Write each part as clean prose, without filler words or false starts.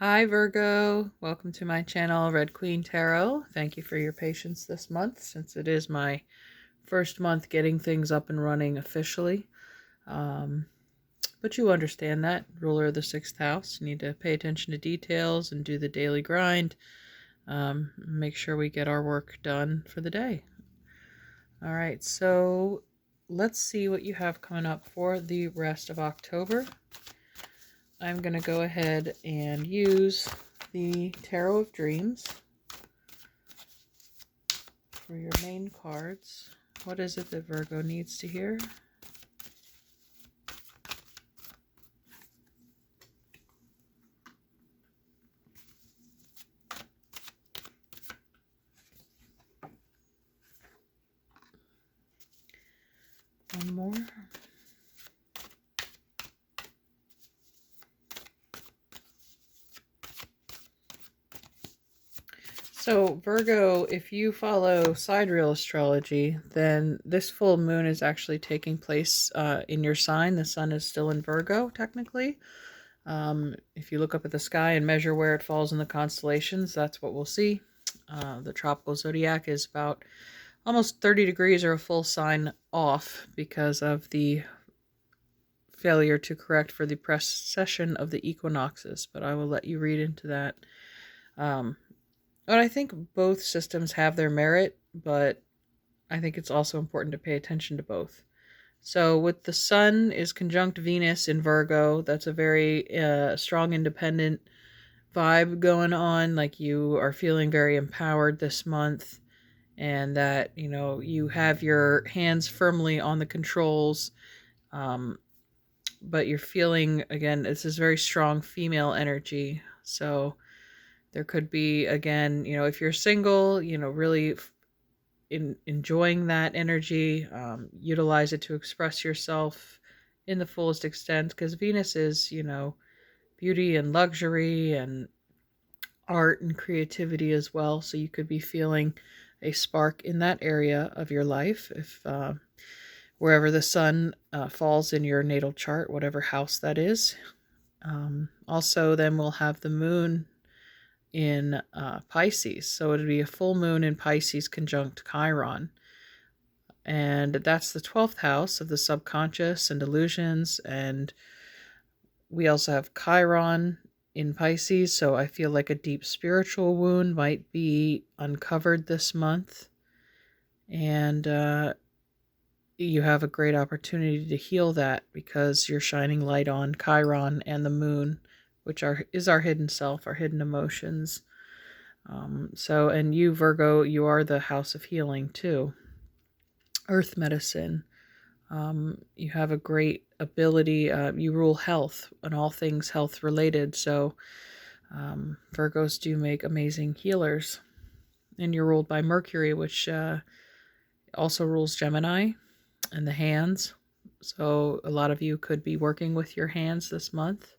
Hi Virgo, welcome to my channel Red Queen Tarot. Thank you for your patience this month since it is my first month getting things up and running officially. But you understand that, ruler of the 6th house. You need to pay attention to details and do the daily grind. Make sure we get our work done for the day. All right, so let's see what you have coming up for the rest of October. I'm going to go ahead and use the Tarot of Dreams for your main cards. What is it that Virgo needs to hear? One more. So Virgo, if you follow sidereal astrology, then this full moon is actually taking place in your sign. The sun is still in Virgo, technically. If you look up at the sky and measure where it falls in the constellations, that's what we'll see. The tropical zodiac is about almost 30 degrees or a full sign off because of the failure to correct for the precession of the equinoxes, but I will let you read into that. But I think both systems have their merit, but I think it's also important to pay attention to both. So with the sun is conjunct Venus in Virgo, that's a very strong independent vibe going on, like you are feeling very empowered this month, and that, you know, you have your hands firmly on the controls, but you're feeling, again, this is very strong female energy. So there could be, again, you know, if you're single, you know, really enjoying that energy, utilize it to express yourself in the fullest extent, because Venus is, you know, beauty and luxury and art and creativity as well. So you could be feeling a spark in that area of your life if wherever the sun falls in your natal chart, whatever house that is. Also, then we'll have the moon in Pisces. So it'd be a full moon in Pisces conjunct Chiron. And that's the 12th house of the subconscious and illusions. And we also have Chiron in Pisces. So I feel like a deep spiritual wound might be uncovered this month. And you have a great opportunity to heal that because you're shining light on Chiron and the moon, which is our hidden self, our hidden emotions. So, and you, Virgo, you are the house of healing too. Earth medicine. You have a great ability. You rule health and all things health related. So, Virgos do make amazing healers. And you're ruled by Mercury, which also rules Gemini and the hands. So, a lot of you could be working with your hands this month,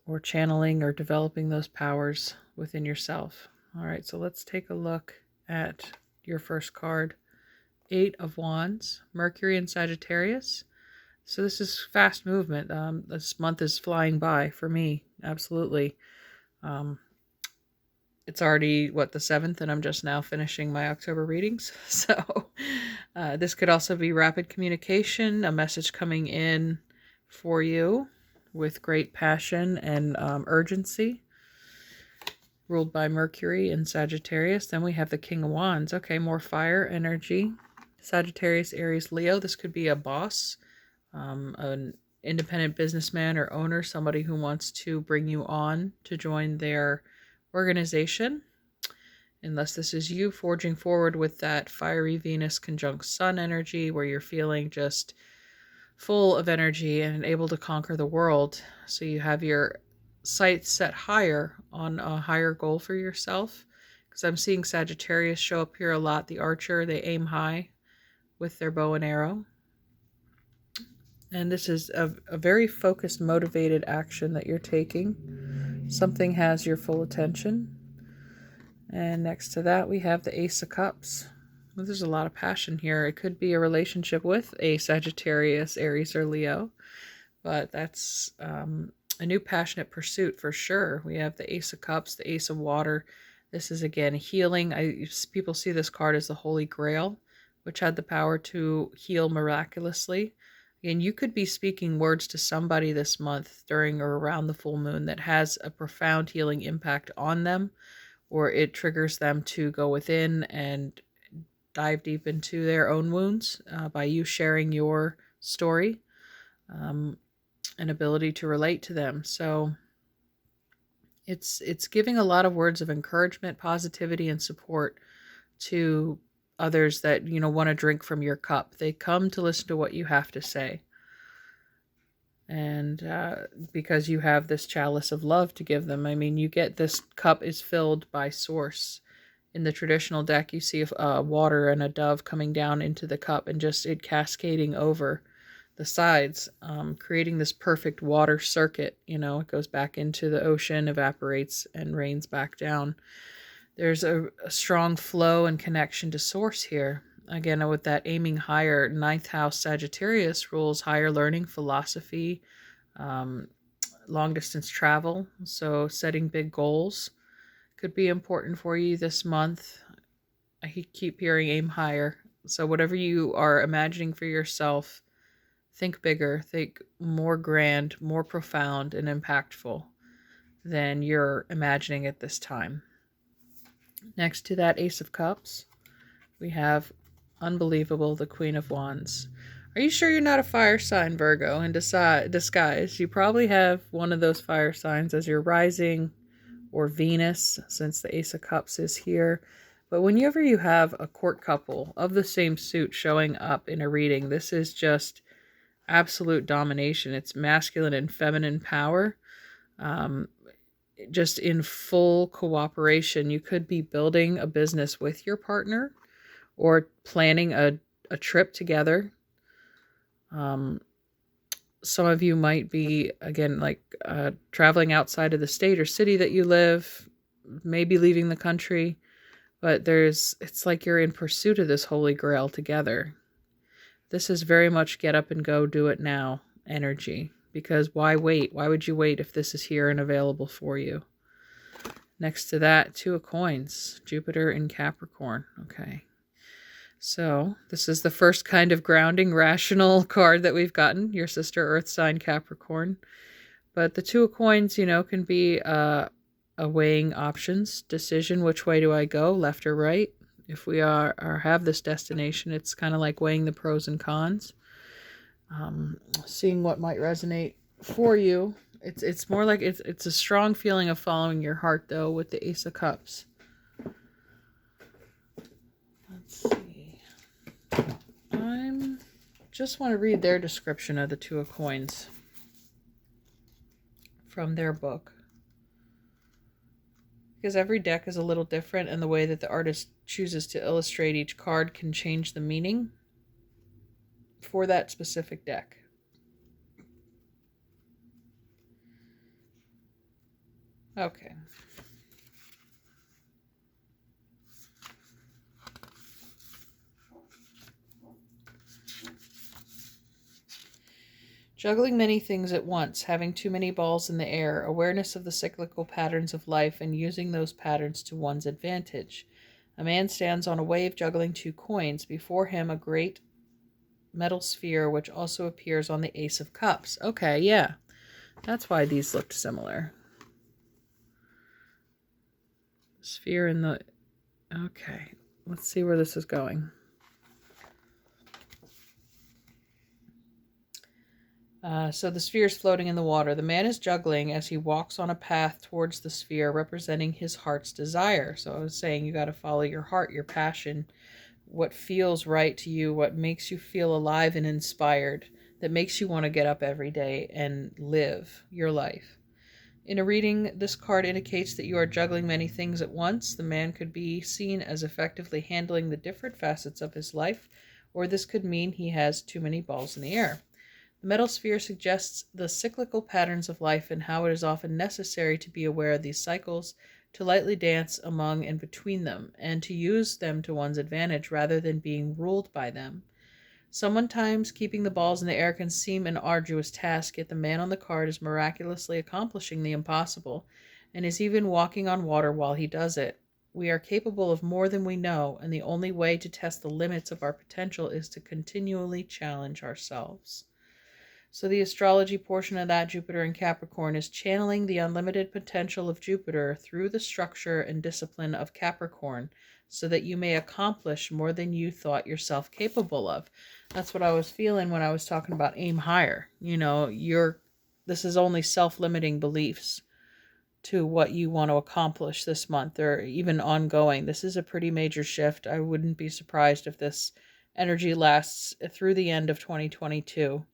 or channeling or developing those powers within yourself. All right, so let's take a look at your first card. 8 of Wands, Mercury in Sagittarius. So this is fast movement. This month is flying by for me, absolutely. It's already, what, the 7th, and I'm just now finishing my October readings. So this could also be rapid communication, a message coming in for you with great passion and urgency, ruled by Mercury in Sagittarius. Then we have the King of Wands. Okay, more fire energy. Sagittarius, Aries, Leo. This could be a boss, an independent businessman or owner, somebody who wants to bring you on to join their organization. Unless this is you forging forward with that fiery Venus conjunct Sun energy where you're feeling just full of energy and able to conquer the world. So you have your sights set higher on a higher goal for yourself. Because I'm seeing Sagittarius show up here a lot. The archer, they aim high with their bow and arrow. And this is a very focused, motivated action that you're taking. Something has your full attention. And next to that, we have the Ace of Cups. Well, there's a lot of passion here. It could be a relationship with a Sagittarius, Aries, or Leo. But that's A new passionate pursuit for sure. We have the Ace of Cups, the Ace of Water. This is again healing. People see this card as the Holy Grail, which had the power to heal miraculously. And you could be speaking words to somebody this month during or around the full moon that has a profound healing impact on them, or it triggers them to go within and dive deep into their own wounds by you sharing your story, and ability to relate to them. So it's giving a lot of words of encouragement, positivity, and support to others that want to drink from your cup. They come to listen to what you have to say, and because you have this chalice of love to give them. I mean, you get this cup is filled by source. In the traditional deck, you see water and a dove coming down into the cup and just it cascading over the sides, creating this perfect water circuit. It goes back into the ocean, evaporates, and rains back down. There's a strong flow and connection to source here. Again, with that aiming higher, ninth house Sagittarius rules higher learning, philosophy, long distance travel. So setting big goals could be important for you this month. I keep hearing aim higher. So whatever you are imagining for yourself, think bigger, think more grand, more profound and impactful than you're imagining at this time. Next to that Ace of Cups, we have unbelievable, the Queen of Wands. Are you sure you're not a fire sign, Virgo, in disguise? You probably have one of those fire signs as your rising, or Venus, since the Ace of Cups is here. But whenever you have a court couple of the same suit showing up in a reading, this is just absolute domination. It's masculine and feminine power, just in full cooperation. You could be building a business with your partner or planning a trip together. Some of you might be, again, like traveling outside of the state or city that you live, maybe leaving the country, but it's like you're in pursuit of this Holy Grail together. This is very much get up and go, do it now energy, because why wait? Why would you wait if this is here and available for you? Next to that, Two of Coins, Jupiter in Capricorn. Okay. So this is the first kind of grounding, rational card that we've gotten, your sister Earth sign Capricorn. But the Two of Coins, can be a weighing options, decision, which way do I go, left or right? If we have this destination, it's kind of like weighing the pros and cons, seeing what might resonate for you. It's more like it's a strong feeling of following your heart, though, with the Ace of Cups. Let's see. I just want to read their description of the Two of Coins from their book, because every deck is a little different, and the way that the artist chooses to illustrate each card can change the meaning for that specific deck. Okay. Juggling many things at once, having too many balls in the air, awareness of the cyclical patterns of life, and using those patterns to one's advantage. A man stands on a wave juggling two coins. Before him, a great metal sphere, which also appears on the Ace of Cups. Okay, yeah. That's why these looked similar. Sphere in the... Okay, let's see where this is going. So the sphere is floating in the water. The man is juggling as he walks on a path towards the sphere, representing his heart's desire. So I was saying you got to follow your heart, your passion, what feels right to you, what makes you feel alive and inspired, that makes you want to get up every day and live your life. In a reading, this card indicates that you are juggling many things at once. The man could be seen as effectively handling the different facets of his life, or this could mean he has too many balls in the air. The metal sphere suggests the cyclical patterns of life and how it is often necessary to be aware of these cycles, to lightly dance among and between them, and to use them to one's advantage rather than being ruled by them. Sometimes keeping the balls in the air can seem an arduous task, yet the man on the card is miraculously accomplishing the impossible and is even walking on water while he does it. We are capable of more than we know, and the only way to test the limits of our potential is to continually challenge ourselves. So, the astrology portion of that, Jupiter in Capricorn, is channeling the unlimited potential of Jupiter through the structure and discipline of Capricorn so that you may accomplish more than you thought yourself capable of. That's what I was feeling when I was talking about aim higher. This is only self-limiting beliefs to what you want to accomplish this month or even ongoing. This is a pretty major shift. I wouldn't be surprised if this energy lasts through the end of 2022.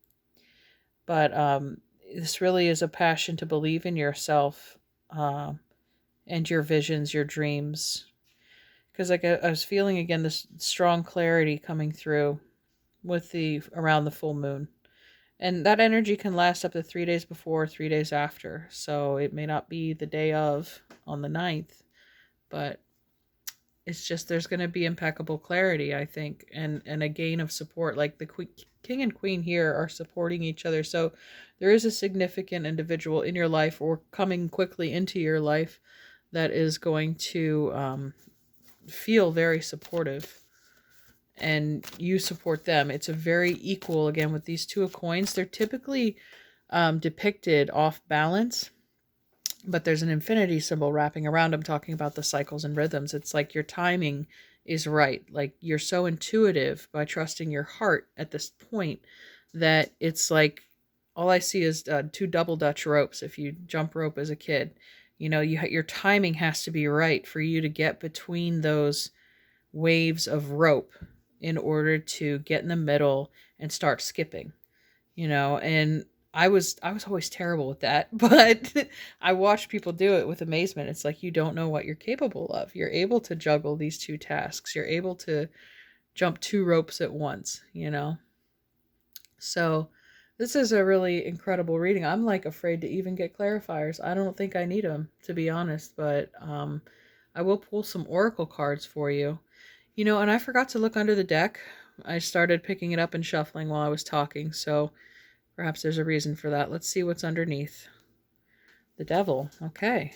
But this really is a passion to believe in yourself and your visions, your dreams. Because I was feeling again this strong clarity coming through with around the full moon. And that energy can last up to 3 days before, 3 days after. So it may not be the day of on the 9th, but it's just there's going to be impeccable clarity, I think, and a gain of support. Like the king and queen here are supporting each other. So there is a significant individual in your life or coming quickly into your life that is going to feel very supportive. And you support them. It's a very equal, again, with these two of coins. They're typically depicted off balance, but there's an infinity symbol wrapping around them talking about the cycles and rhythms. It's like your timing is right. Like you're so intuitive by trusting your heart at this point that it's like all I see is two double Dutch ropes. If you jump rope as a kid, your timing has to be right for you to get between those waves of rope in order to get in the middle and start skipping, and I was always terrible with that, but I watched people do it with amazement. It's like you don't know what you're capable of. You're able to juggle these two tasks. You're able to jump two ropes at once, So this is a really incredible reading. I'm like afraid to even get clarifiers. I don't think I need them, to be honest, but I will pull some oracle cards for you. And I forgot to look under the deck. I started picking it up and shuffling while I was talking, so perhaps there's a reason for that. Let's see what's underneath. The Devil. Okay.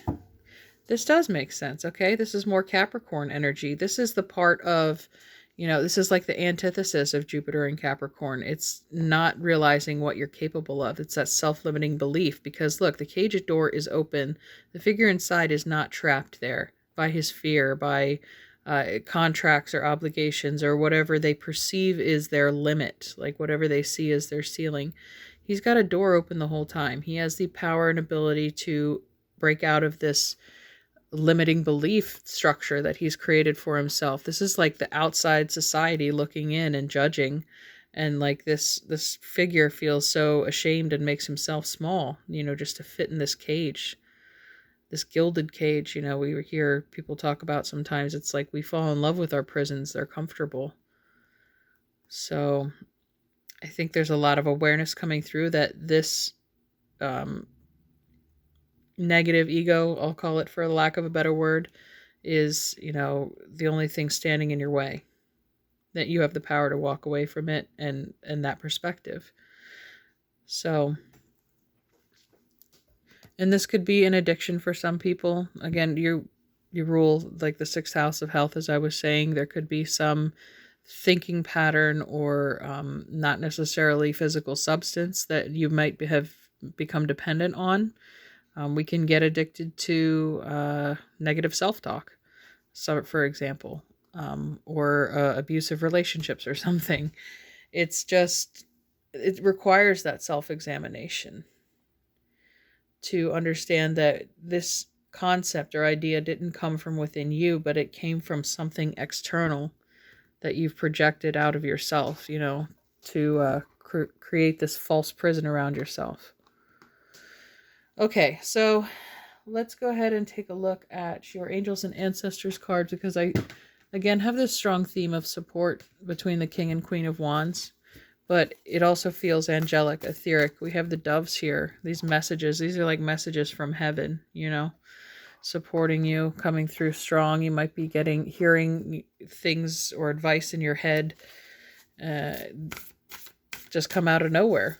This does make sense, okay? This is more Capricorn energy. This is the part of, this is like the antithesis of Jupiter in Capricorn. It's not realizing what you're capable of. It's that self-limiting belief because, look, the cage door is open. The figure inside is not trapped there by his fear, by contracts or obligations or whatever they perceive is their limit, like whatever they see as their ceiling. He's got a door open the whole time. He has the power and ability to break out of this limiting belief structure that he's created for himself. This is like the outside society looking in and judging, and like this figure feels so ashamed and makes himself small, just to fit in this cage. This gilded cage, we hear people talk about sometimes. It's like we fall in love with our prisons. They're comfortable. So I think there's a lot of awareness coming through that this negative ego, I'll call it for lack of a better word, is, the only thing standing in your way. That you have the power to walk away from it and that perspective. So... and this could be an addiction for some people. Again, you rule like the 6th house of health, as I was saying. There could be some thinking pattern or not necessarily physical substance that you might have become dependent on. We can get addicted to negative self-talk, so, for example, or abusive relationships or something. It's just, it requires that self-examination to understand that this concept or idea didn't come from within you, but it came from something external that you've projected out of yourself, to create this false prison around yourself. Okay, so let's go ahead and take a look at your angels and ancestors cards, because I, again, have this strong theme of support between the King and Queen of Wands. But it also feels angelic, etheric. We have the doves here. These messages, these are like messages from heaven, supporting you, coming through strong. You might be hearing things or advice in your head uh, just come out of nowhere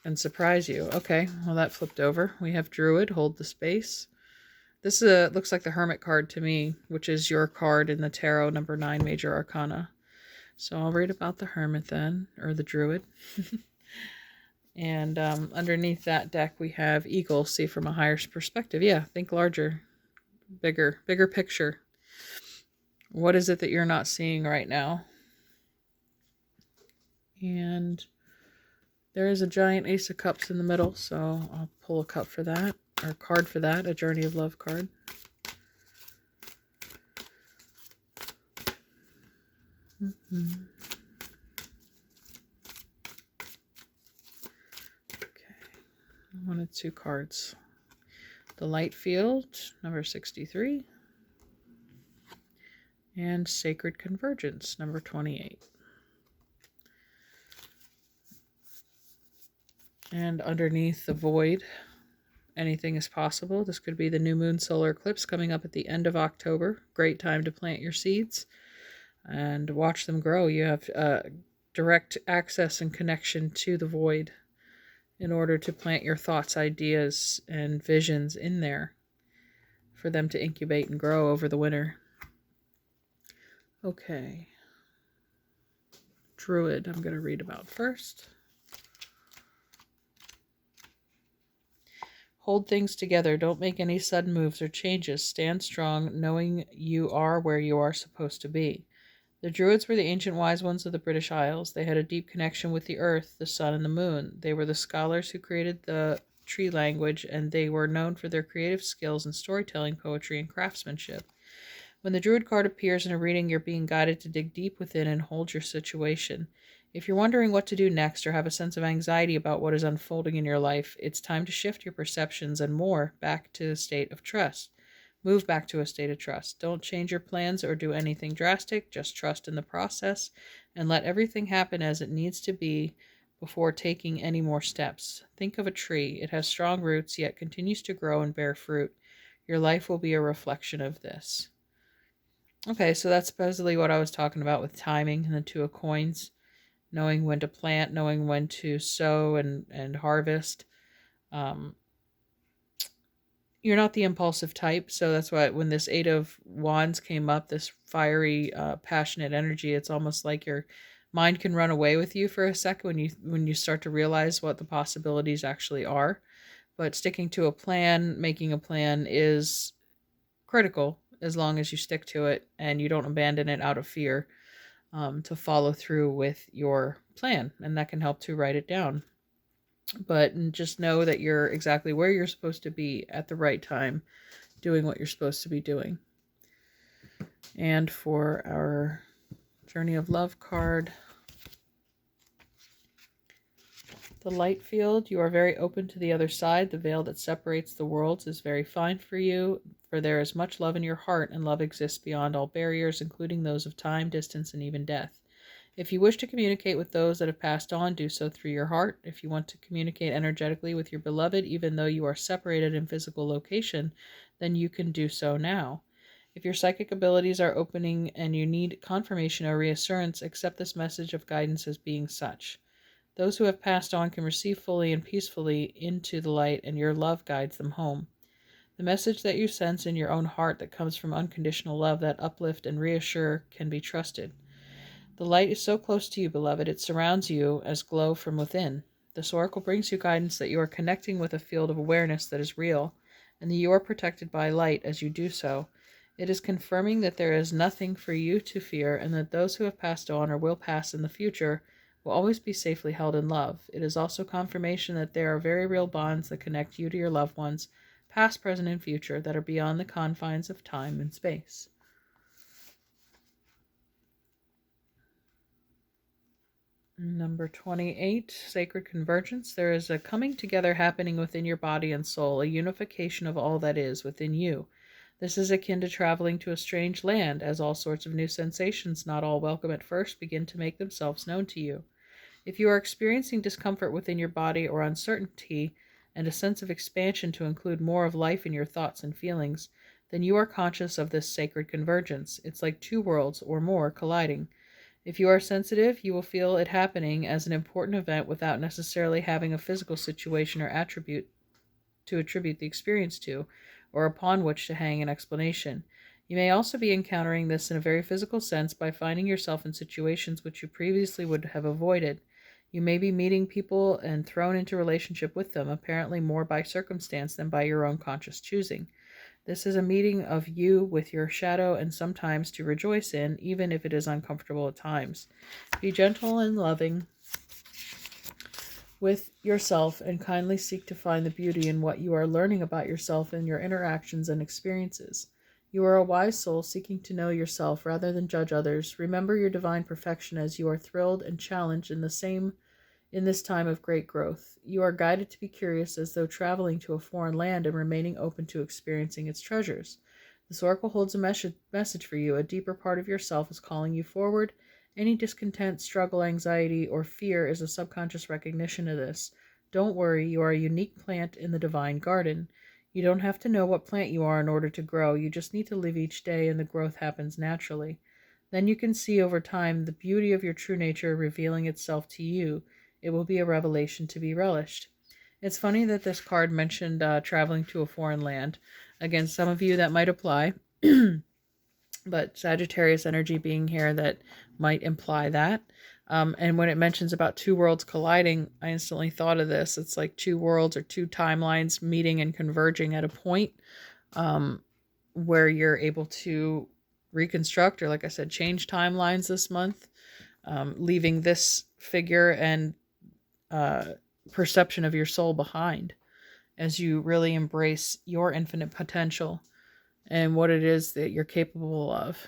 and surprise you. Okay, well, that flipped over. We have Druid, hold the space. This looks like the Hermit card to me, which is your card in the Tarot, number 9 Major Arcana. So I'll read about the Hermit then, or the Druid. And underneath that deck, we have Eagle, see from a higher perspective. Yeah, think larger, bigger picture. What is it that you're not seeing right now? And there is a giant Ace of Cups in the middle, so I'll pull a cup for that, or a card for that, a Journey of Love card. Okay. 1 and 2 cards. The Light Field, number 63. And Sacred Convergence, number 28. And underneath the Void, anything is possible. This could be the new moon solar eclipse coming up at the end of October. Great time to plant your seeds and watch them grow. You have direct access and connection to the void in order to plant your thoughts, ideas, and visions in there for them to incubate and grow over the winter. Okay. Druid, I'm going to read about first. Hold things together. Don't make any sudden moves or changes. Stand strong, knowing you are where you are supposed to be. The Druids were the ancient wise ones of the British Isles. They had a deep connection with the earth, the sun, and the moon. They were the scholars who created the tree language, and they were known for their creative skills in storytelling, poetry, and craftsmanship. When the Druid card appears in a reading, you're being guided to dig deep within and hold your situation. If you're wondering what to do next or have a sense of anxiety about what is unfolding in your life, it's time to shift your perceptions and more back to a state of trust. Move back to a state of trust. Don't change your plans or do anything drastic. Just trust in the process and let everything happen as it needs to be before taking any more steps. Think of a tree. It has strong roots, yet continues to grow and bear fruit. Your life will be a reflection of this. Okay, so that's supposedly what I was talking about with timing and the 2 of coins. Knowing when to plant, knowing when to sow and harvest. You're not the impulsive type, so that's why when this 8 of Wands came up, this fiery, passionate energy, it's almost like your mind can run away with you for a second when you start to realize what the possibilities actually are. But sticking to a plan, making a plan is critical as long as you stick to it and you don't abandon it out of fear. To follow through with your plan, and that can help to write it down. But just know that you're exactly where you're supposed to be at the right time, doing what you're supposed to be doing. And for our Journey of Love card, the Light Field, you are very open to the other side. The veil that separates the worlds is very fine for you, for there is much love in your heart, and love exists beyond all barriers, including those of time, distance, and even death. If you wish to communicate with those that have passed on, do so through your heart. If you want to communicate energetically with your beloved, even though you are separated in physical location, then you can do so now. If your psychic abilities are opening and you need confirmation or reassurance, accept this message of guidance as being such. Those who have passed on can receive fully and peacefully into the light, and your love guides them home. The message that you sense in your own heart that comes from unconditional love that uplift and reassure can be trusted. The light is so close to you, beloved, it surrounds you as glow from within. This oracle brings you guidance that you are connecting with a field of awareness that is real, and that you are protected by light as you do so. It is confirming that there is nothing for you to fear, and that those who have passed on or will pass in the future will always be safely held in love. It is also confirmation that there are very real bonds that connect you to your loved ones, past, present, and future, that are beyond the confines of time and space. Number 28, Sacred Convergence. There is a coming together happening within your body and soul, a unification of all that is within you. This is akin to traveling to a strange land, as all sorts of new sensations, not all welcome at first, begin to make themselves known to you. If you are experiencing discomfort within your body or uncertainty and a sense of expansion to include more of life in your thoughts and feelings, then you are conscious of this sacred convergence. It's like 2 worlds or more colliding. If you are sensitive, you will feel it happening as an important event without necessarily having a physical situation or attribute to attribute the experience to, or upon which to hang an explanation. You may also be encountering this in a very physical sense by finding yourself in situations which you previously would have avoided. You may be meeting people and thrown into relationship with them, apparently more by circumstance than by your own conscious choosing. This is a meeting of you with your shadow and sometimes to rejoice in, even if it is uncomfortable at times. Be gentle and loving with yourself and kindly seek to find the beauty in what you are learning about yourself and your interactions and experiences. You are a wise soul seeking to know yourself rather than judge others. Remember your divine perfection as you are thrilled and challenged in this time of great growth. You are guided to be curious as though traveling to a foreign land and remaining open to experiencing its treasures. This oracle holds a message for you. A deeper part of yourself is calling you forward. Any discontent, struggle, anxiety, or fear is a subconscious recognition of this. Don't worry, you are a unique plant in the divine garden. You don't have to know what plant you are in order to grow. You just need to live each day, and the growth happens naturally. Then you can see over time the beauty of your true nature revealing itself to you. It will be a revelation to be relished. It's funny that this card mentioned traveling to a foreign land. Again, some of you that might apply, but Sagittarius energy being here, that might imply that. And when it mentions about two worlds colliding, I instantly thought of this. It's like two worlds or two timelines meeting and converging at a point where you're able to reconstruct, or like I said, change timelines this month, leaving this figure and perception of your soul behind as you really embrace your infinite potential and what it is that you're capable of,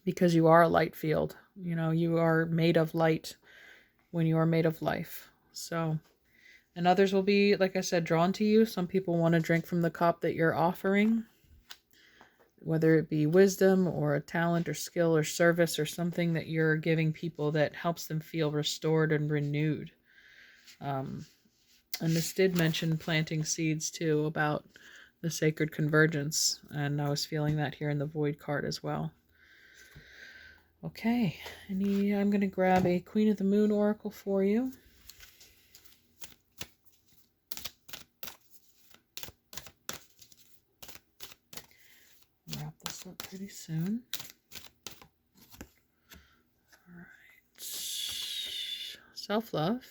because you are a light field. You are made of light when you are made of life. So, and others will be, like I said, drawn to you. Some people want to drink from the cup that you're offering, whether it be wisdom or a talent or skill or service or something that you're giving people that helps them feel restored and renewed. And this did mention planting seeds too, about the sacred convergence, and I was feeling that here in the void card as well. Okay, I'm going to grab a Queen of the Moon oracle for you. Wrap this up pretty soon. All right. Self-love.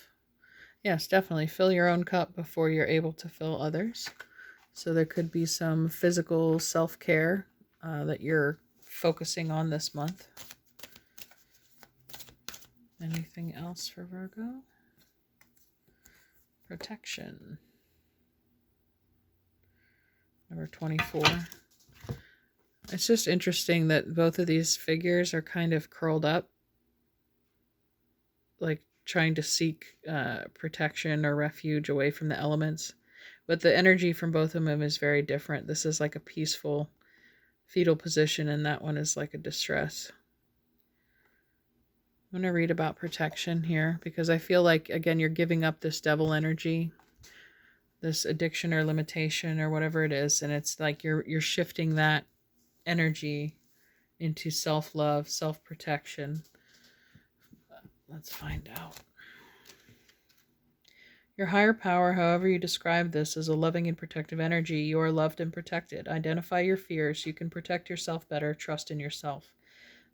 Yes, definitely. Fill your own cup before you're able to fill others. So there could be some physical self-care that you're focusing on this month. Anything else for Virgo? Protection. Number 24. It's just interesting that both of these figures are kind of curled up, like trying to seek protection or refuge away from the elements. But the energy from both of them is very different. This is like a peaceful fetal position, and that one is like a distress. I'm going to read about protection here because I feel like, again, you're giving up this devil energy, this addiction or limitation or whatever it is, and it's like you're shifting that energy into self-love, self-protection. Let's find out. Your higher power, however you describe this, is a loving and protective energy. You are loved and protected. Identify your fears. You can protect yourself better. Trust in yourself.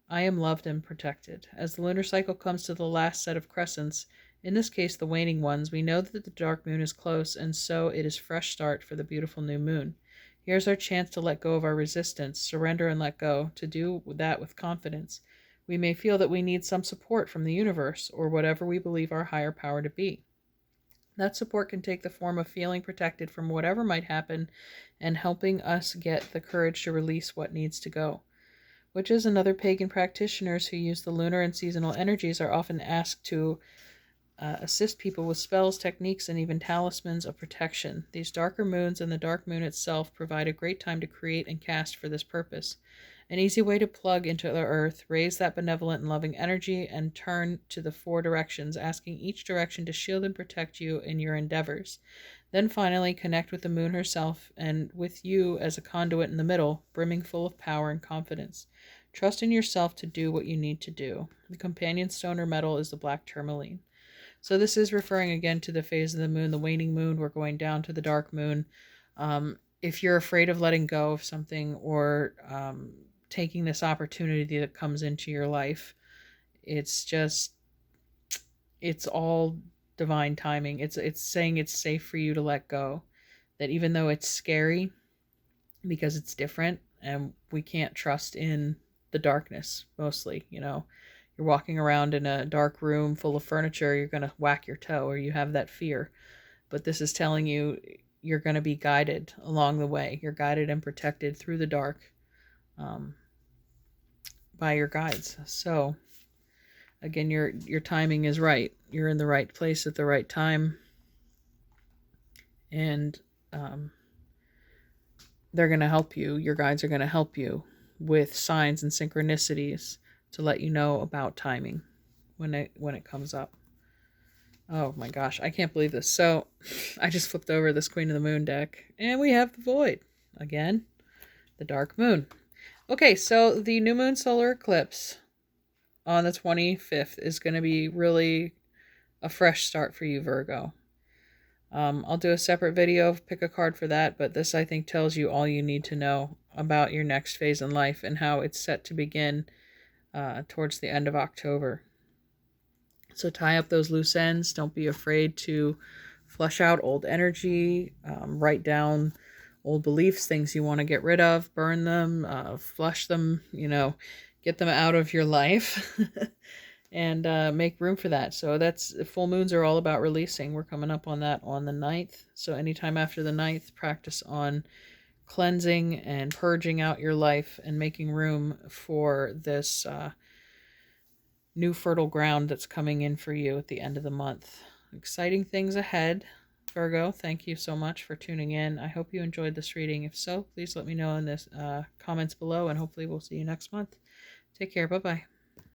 I am loved and protected. As the lunar cycle comes to the last set of crescents, in this case the waning ones, we know that the dark moon is close, and so it is fresh start for the beautiful new moon. Here's our chance to let go of our resistance, surrender and let go, to do that with confidence. We may feel that we need some support from the universe, or whatever we believe our higher power to be. That support can take the form of feeling protected from whatever might happen and helping us get the courage to release what needs to go. Witches and other pagan practitioners who use the lunar and seasonal energies are often asked to assist people with spells, techniques, and even talismans of protection. These darker moons and the dark moon itself provide a great time to create and cast for this purpose. An easy way to plug into the earth, raise that benevolent and loving energy, and turn to the four directions, asking each direction to shield and protect you in your endeavors. Then finally connect with the moon herself, and with you as a conduit in the middle, brimming full of power and confidence. Trust in yourself to do what you need to do. The companion stone or metal is the black tourmaline. So this is referring again to the phase of the moon, the waning moon. We're going down to the dark moon. If you're afraid of letting go of something, or taking this opportunity that comes into your life, it's all divine timing. It's saying it's safe for you to let go. That even though it's scary, because it's different and we can't trust in the darkness mostly, you're walking around in a dark room full of furniture, you're going to whack your toe, or you have that fear. But this is telling you you're going to be guided along the way. You're guided and protected through the dark by your guides. So again, your timing is right. You're in the right place at the right time. And they're going to help you. Your guides are going to help you with signs and synchronicities to let you know about timing when it comes up. Oh my gosh, I can't believe this. So I just flipped over this Queen of the Moon deck, and we have the Void again, the dark moon. Okay, so the new moon solar eclipse on the 25th is going to be really a fresh start for you, Virgo. I'll do a separate video, pick a card for that, but this I think tells you all you need to know about your next phase in life and how it's set to begin towards the end of October. So tie up those loose ends. Don't be afraid to flush out old energy, write down old beliefs, things you want to get rid of, burn them, flush them, get them out of your life. And make room for that. So full moons are all about releasing. We're coming up on that on the 9th. So anytime after the 9th, practice on cleansing and purging out your life and making room for this new fertile ground that's coming in for you at the end of the month. Exciting things ahead, Virgo. Thank you so much for tuning in. I hope you enjoyed this reading. If so, please let me know in the comments below, and hopefully we'll see you next month. Take care. Bye-bye.